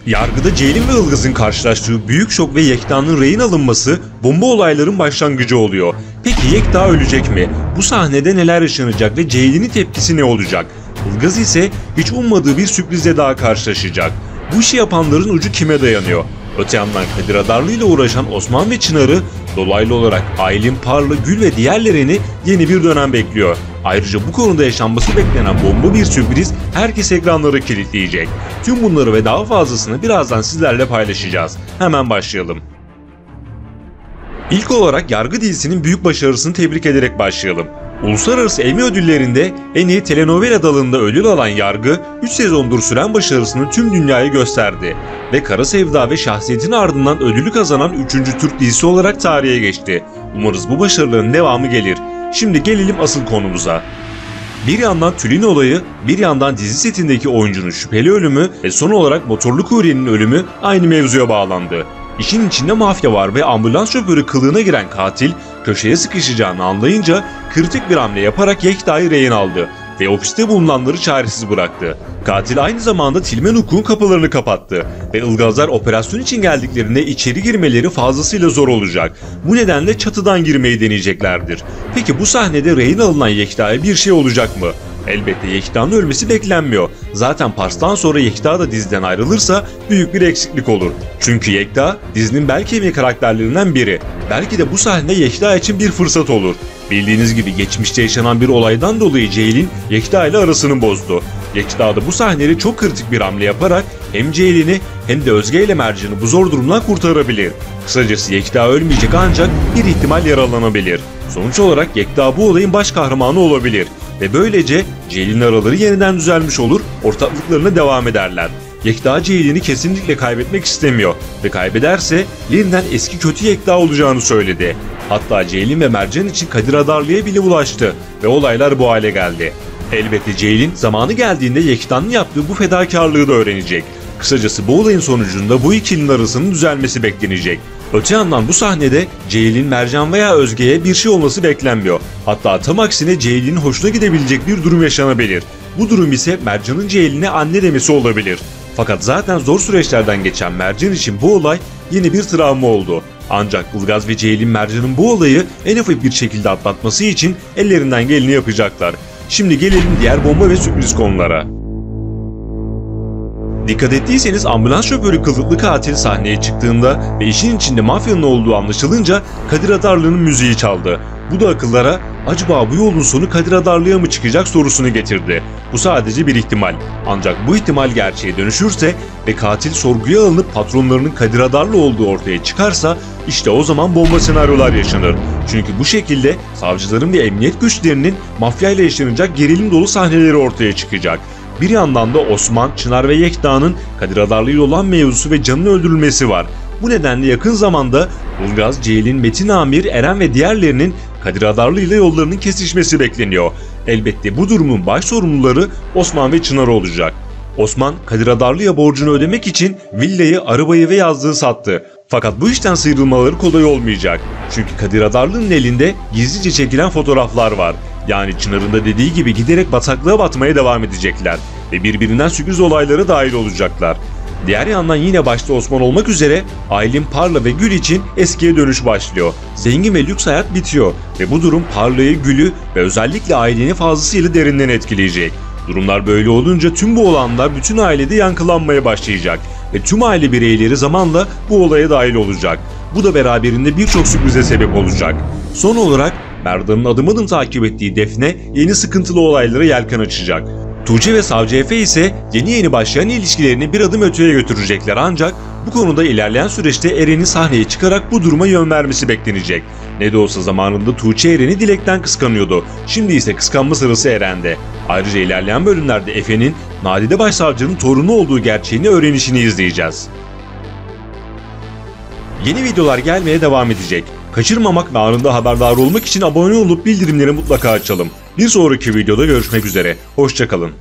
Yargıda Ceylin ve Ilgaz'ın karşılaştığı büyük şok ve Yekta'nın rehin alınması bomba olayların başlangıcı oluyor. Peki Yekta ölecek mi? Bu sahnede neler yaşanacak ve Ceylin'in tepkisi ne olacak? Ilgaz ise hiç ummadığı bir sürprizle daha karşılaşacak. Bu işi yapanların ucu kime dayanıyor? Öte yandan Kadir Adarlı ile uğraşan Osman ve Çınar'ı dolaylı olarak Aylin, Parla, Gül ve diğerlerini yeni bir dönem bekliyor. Ayrıca bu konuda yaşanması beklenen bomba bir sürpriz herkes ekranları kilitleyecek. Tüm bunları ve daha fazlasını birazdan sizlerle paylaşacağız. Hemen başlayalım. İlk olarak Yargı dizisinin büyük başarısını tebrik ederek başlayalım. Uluslararası Emmy ödüllerinde en iyi telenovela dalında ödül alan Yargı, 3 sezondur süren başarısını tüm dünyaya gösterdi ve Kara Sevda ve Şahsiyet'in ardından ödülü kazanan 3. Türk dizisi olarak tarihe geçti. Umarız bu başarıların devamı gelir. Şimdi gelelim asıl konumuza. Bir yandan Tülin olayı, bir yandan dizi setindeki oyuncunun şüpheli ölümü ve son olarak motorlu kuryenin ölümü aynı mevzuya bağlandı. İşin içinde mafya var ve ambulans şoförü kılığına giren katil köşeye sıkışacağını anlayınca kritik bir hamle yaparak Yekta'yı rehin aldı ve ofiste bulunanları çaresiz bıraktı. Katil aynı zamanda Tilmen Hukuk'un kapılarını kapattı ve Ilgazlar operasyon için geldiklerinde içeri girmeleri fazlasıyla zor olacak. Bu nedenle çatıdan girmeyi deneyeceklerdir. Peki bu sahnede rehin alınan Yekta'ya bir şey olacak mı? Elbette Yekta'nın ölmesi beklenmiyor. Zaten Pars'tan sonra Yekta da diziden ayrılırsa büyük bir eksiklik olur. Çünkü Yekta dizinin bel kemiği karakterlerinden biri. Belki de bu sahne Yekta için bir fırsat olur. Bildiğiniz gibi geçmişte yaşanan bir olaydan dolayı Ceylin Yekta ile arasını bozdu. Yekta da bu sahnede çok kritik bir hamle yaparak hem Ceylin'i hem de Özge ile Mercan'ı bu zor durumdan kurtarabilir. Kısacası Yekta ölmeyecek ancak bir ihtimal yaralanabilir. Sonuç olarak Yekta bu olayın baş kahramanı olabilir. Ve böylece Ceylin araları yeniden düzelmiş olur, ortaklıklarına devam ederler. Yekta Ceylin'i kesinlikle kaybetmek istemiyor ve kaybederse yeniden eski kötü Yekta olacağını söyledi. Hatta Ceylin ve Mercan için Kadir Adarlı'ya bile ulaştı ve olaylar bu hale geldi. Elbette Ceylin zamanı geldiğinde Yekta'nın yaptığı bu fedakarlığı da öğrenecek. Kısacası bu olayın sonucunda bu ikilinin arasının düzelmesi beklenecek. Öte yandan bu sahnede Ceylin, Mercan veya Özge'ye bir şey olması beklenmiyor. Hatta tam aksine Ceylin'in hoşuna gidebilecek bir durum yaşanabilir. Bu durum ise Mercan'ın Ceylin'e anne demesi olabilir. Fakat zaten zor süreçlerden geçen Mercan için bu olay yeni bir travma oldu. Ancak Ilgaz ve Ceylin Mercan'ın bu olayı en hafif bir şekilde atlatması için ellerinden geleni yapacaklar. Şimdi gelelim diğer bomba ve sürpriz konulara. Dikkat ettiyseniz ambulans şoförü kılıklı katil sahneye çıktığında ve işin içinde mafyanın olduğu anlaşılınca Kadir Adarlı'nın müziği çaldı. Bu da akıllara acaba bu yolun sonu Kadir Adarlı'ya mı çıkacak sorusunu getirdi. Bu sadece bir ihtimal. Ancak bu ihtimal gerçeğe dönüşürse ve katil sorguya alınıp patronlarının Kadir Adarlı olduğu ortaya çıkarsa işte o zaman bomba senaryolar yaşanır. Çünkü bu şekilde savcıların ve emniyet güçlerinin mafyayla yaşanacak gerilim dolu sahneleri ortaya çıkacak. Bir yandan da Osman, Çınar ve Yekta'nın Kadir Adarlı ile olan mevzusu ve Can'ın öldürülmesi var. Bu nedenle yakın zamanda Ilgaz, Ceylin, Metin Amir, Eren ve diğerlerinin Kadir Adarlı ile yollarının kesişmesi bekleniyor. Elbette bu durumun baş sorumluları Osman ve Çınar olacak. Osman, Kadir Adarlı'ya borcunu ödemek için villayı, arabayı ve yazlığı sattı. Fakat bu işten sıyrılmaları kolay olmayacak. Çünkü Kadir Adarlı'nın elinde gizlice çekilen fotoğraflar var. Yani Çınar'ın da dediği gibi giderek bataklığa batmaya devam edecekler ve birbirinden sürpriz olaylara dahil olacaklar. Diğer yandan yine başta Osman olmak üzere Aylin, Parla ve Gül için eskiye dönüş başlıyor. Zengin ve lüks hayat bitiyor ve bu durum Parla'yı, Gül'ü ve özellikle Aylin'i fazlasıyla derinden etkileyecek. Durumlar böyle olunca tüm bu olanlar bütün ailede yankılanmaya başlayacak ve tüm aile bireyleri zamanla bu olaya dahil olacak. Bu da beraberinde birçok sürprize sebep olacak. Son olarak Merdan'ın adım adım takip ettiği Defne yeni sıkıntılı olaylara yelken açacak. Tuğçe ve Savcı Efe ise yeni başlayan ilişkilerini bir adım öteye götürecekler ancak bu konuda ilerleyen süreçte Eren'in sahneye çıkarak bu duruma yön vermesi beklenecek. Ne de olsa zamanında Tuğçe Eren'i Dilek'ten kıskanıyordu. Şimdi ise kıskanma sırası Eren'de. Ayrıca ilerleyen bölümlerde Efe'nin Nadide Başsavcı'nın torunu olduğu gerçeğini öğrenişini izleyeceğiz. Yeni videolar gelmeye devam edecek. Kaçırmamak ve anında haberdar olmak için abone olup bildirimleri mutlaka açalım. Bir sonraki videoda görüşmek üzere. Hoşça kalın.